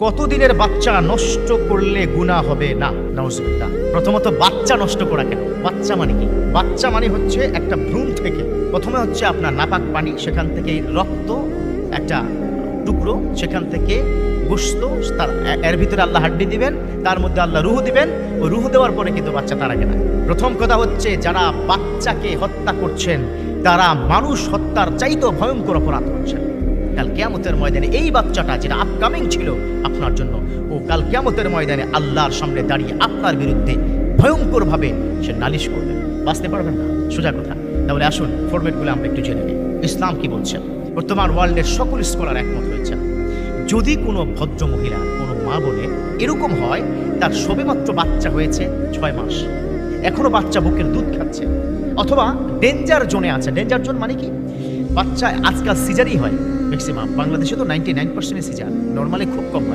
কতদিনের বাচ্চা নষ্ট করলে গুনাহ হবে না? নাউজুবিল্লাহ। প্রথমত বাচ্চা নষ্ট করা কেন? বাচ্চা মানে কি? বাচ্চা মানে হচ্ছে একটা ভ্রূণ থেকে প্রথমে হচ্ছে আপনার নাপাক পানি, সেখান থেকে রক্ত একটা টুকরো, সেখান থেকে গোশত, তার এর ভিতরে আল্লাহ হাড্ডি দিবেন, তার মধ্যে আল্লাহ রুহ দিবেন। ওই রুহ দেওয়ার পরে কিন্তু বাচ্চা তার আগে না। প্রথম কথা হচ্ছে যারা বাচ্চাকে হত্যা করছেন তারা মানুষ হত্যার চাইতেও ভয়ঙ্কর অপরাধ করছেন। কাল কিয়ামতের ময়দানে এই বাচ্চাটা যেটা আপকামিং ছিল আপনার জন্য, ও কাল কিয়ামতের ময়দানে আল্লাহর সামনে দাঁড়িয়ে আপনার বিরুদ্ধে ভয়ঙ্করভাবে সে নালিশ করবে। বাঁচতে পারবেন না, সোজা কথা। তাহলে আসুন ফরম্যাটগুলো আমরা একটু জেনে নিই। ইসলাম কি বলছেন? বর্তমান ওয়ার্ল্ডের সকল স্কলার একমত হয়েছেন, যদি কোনো ভদ্র মহিলা, কোনো মা বোনের এরকম হয় তার সবেমাত্র বাচ্চা হয়েছে 6 মাস, এখনো বাচ্চা বুকের দুধ খাচ্ছে, অথবা ডেঞ্জার জোনে আছে। ডেঞ্জার জোন মানে কি? বাচ্চা আজকাল সিজারই হয় ম্যাক্সিমাম, বাংলাদেশে তো 99% সিজার, নর্মালি খুব কম হয়।